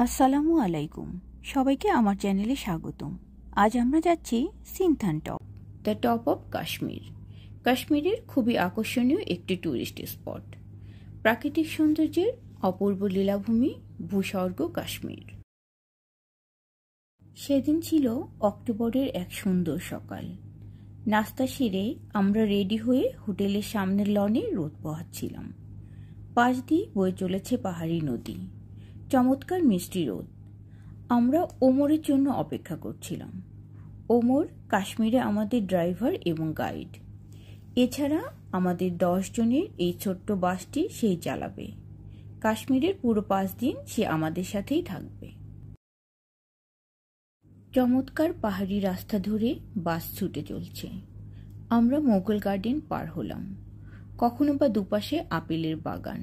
আসসালামু আলাইকুম, সবাইকে আমার চ্যানেলে স্বাগতম। আজ আমরা যাচ্ছি Sinthan top, the top of Kashmir. কাশ্মীরের খুবই আকর্ষণীয় একটি ট্যুরিস্ট স্পট। প্রাকৃতিক সৌন্দর্যের অপূর্ব লীলাভূমি, ভূস্বর্গ কাশ্মীর। সেদিন ছিল অক্টোবরের এক সুন্দর সকাল। নাস্তা সেরে আমরা রেডি হয়ে হোটেলের সামনের লনে রোদ পোহাচ্ছিলাম। পাশ দিয়ে বয়ে চলেছে পাহাড়ি নদী, চমৎকার মিষ্টি রোদ। আমরা ওমরের জন্য অপেক্ষা করছিলাম। ওমর কাশ্মীরে আমাদের ড্রাইভার এবং গাইড। এছাড়া আমাদের 10 জনের এই ছোট্ট বাসটি সেই চালাবে। কাশ্মীরের পুরো 5 দিন সে আমাদের সাথেই থাকবে। চমৎকার পাহাড়ি রাস্তা ধরে বাস ছুটে চলছে। আমরা মোগল গার্ডেন পার হলাম। কখনো বা দুপাশে আপেলের বাগান।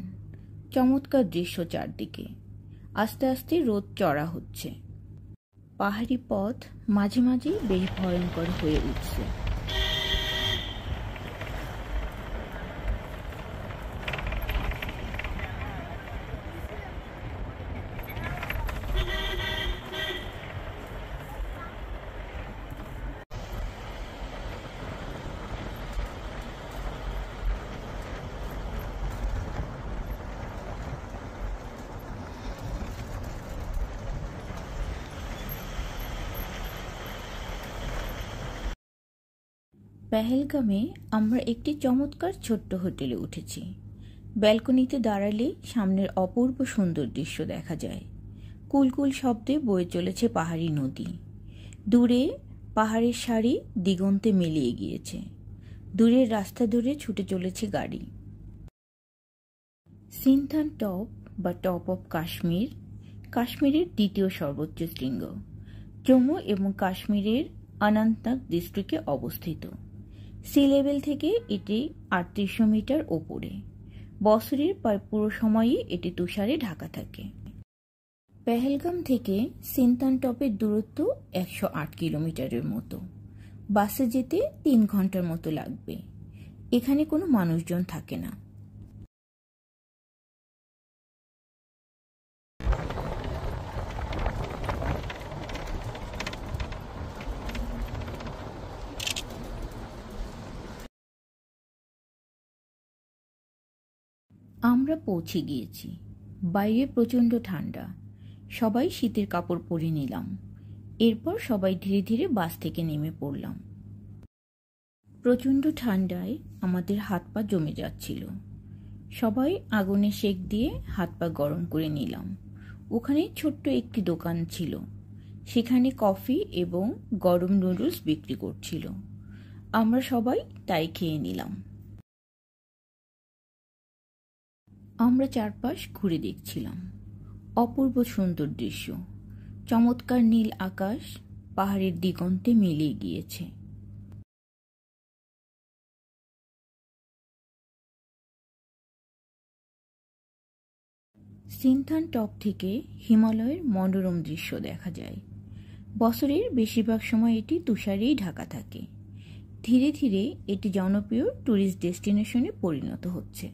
চমৎকার দৃশ্য চারদিকে। আস্তে আস্তে রোদ চড়া হচ্ছে। পাহাড়ি পথ মাঝে মাঝে বেশ ভয়ঙ্কর হয়ে উঠছে। পেহেলগামে আমরা একটি চমৎকার ছোট্ট হোটেলে উঠেছি। ব্যালকনিতে দাঁড়ালে সামনের অপূর্ব সুন্দর দৃশ্য দেখা যায়। কুলকুল শব্দে বয়ে চলেছে পাহাড়ি নদী। দূরে পাহাড়ের সারি দিগন্তে মিলিয়ে গিয়েছে। দূরের রাস্তা ধরে ছুটে চলেছে গাড়ি। সিনথান টপ বা টপ অফ কাশ্মীর কাশ্মীরের দ্বিতীয় সর্বোচ্চ শৃঙ্গ। জম্মু এবং কাশ্মীরের অনন্তনাগ ডিস্ট্রিক্টে অবস্থিত। সি লেভেল থেকে এটি ৩৮০০ মিটার ওপরে। বছরের প্রায় পুরো সময়ই এটি তুষারে ঢাকা থাকে। পেহেলগাম থেকে সিনথান টপের দূরত্ব ১০৮ কিলোমিটারের মতো। বাসে যেতে ৩ ঘন্টার মতো লাগবে। এখানে কোনো মানুষজন থাকে না। আমরা পৌঁছে গিয়েছি। বাইরে প্রচণ্ড ঠান্ডা। সবাই শীতের কাপড় পরে নিলাম। এরপর সবাই ধীরে ধীরে বাস থেকে নেমে পড়লাম। প্রচণ্ড ঠান্ডায় আমাদের হাত পা জমে যাচ্ছিল। সবাই আগুনে সেক দিয়ে হাত পা গরম করে নিলাম। ওখানে ছোট্ট একটি দোকান ছিল। সেখানে কফি এবং গরম নুডলস বিক্রি করছিল। আমরা সবাই তাই খেয়ে নিলাম। আমরা চারপাশ ঘুরে দেখছিলাম। অপূর্ব সুন্দর দৃশ্য। চমৎকার নীল আকাশ পাহাড়ের দিগন্তে মিলিয়ে গিয়েছে। সিনথান টপ থেকে হিমালয়ের মনোরম দৃশ্য দেখা যায়। বছরের বেশিরভাগ সময় এটি তুষারেই ঢাকা থাকে। ধীরে ধীরে এটি জনপ্রিয় ট্যুরিস্ট ডেস্টিনেশনে পরিণত হচ্ছে।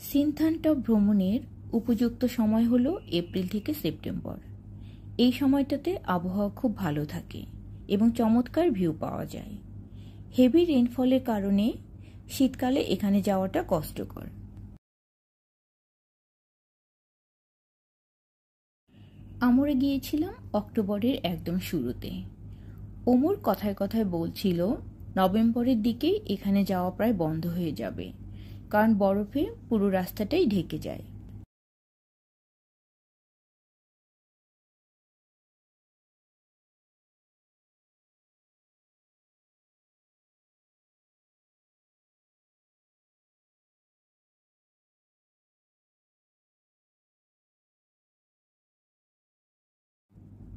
সিনথান টপ ভ্রমণের উপযুক্ত সময় হল এপ্রিল থেকে সেপ্টেম্বর। এই সময়টাতে আবহাওয়া খুব ভালো থাকে এবং চমৎকার ভিউ পাওয়া যায়। হেভি রেইনফলের কারণে শীতকালে এখানে যাওয়াটা কষ্টকর। আমরা গিয়েছিলাম অক্টোবরের একদম শুরুতে। ওমর কথায় কথায় বলছিল নভেম্বরের দিকেই এখানে যাওয়া প্রায় বন্ধ হয়ে যাবে, কারণ বরফে পুরো রাস্তাটাই ঢেকে যায়।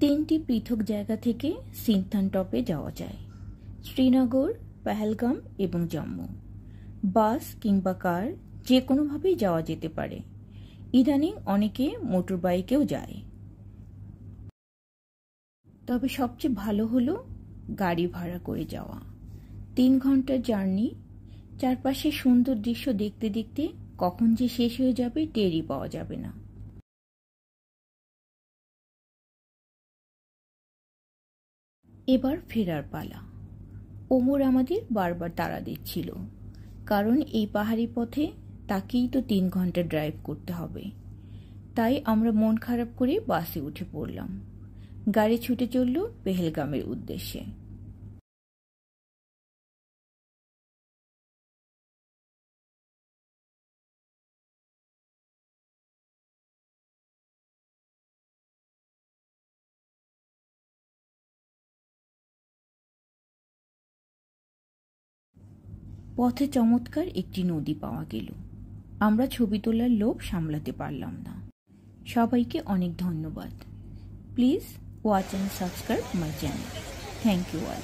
তিনটি পৃথক জায়গা থেকে সিনথান টপে যাওয়া যায়: শ্রীনগর, পেহেলগাম এবং জম্মু। বাস কিংবা কার যে কোনোভাবেই যাওয়া যেতে পারে। ইদানিং অনেকে মোটর বাইকেও যায়। তবে সবচেয়ে ভালো হলো গাড়ি ভাড়া করে যাওয়া। 3 ঘন্টার জার্নি, চারপাশে সুন্দর দৃশ্য দেখতে দেখতে কখন যে শেষ হয়ে যাবে টেরই পাওয়া যাবে না। এবার ফেরার পালা। ওমর আমাদের বারবার তাড়া দিচ্ছিল, কারণ এই পাহাড়ি পথে তাকেই তো 3 ঘন্টা ড্রাইভ করতে হবে। তাই আমরা মন খারাপ করে বাসে উঠে পড়লাম। গাড়ি ছুটে চলল পেহেলগামের উদ্দেশ্যে। পথে চমৎকার একটি নদী পাওয়া গেল। আমরা ছবি তোলার লোভ সামলাতে পারলাম না। সবাইকে অনেক ধন্যবাদ। Please watch and subscribe my channel. Thank you all.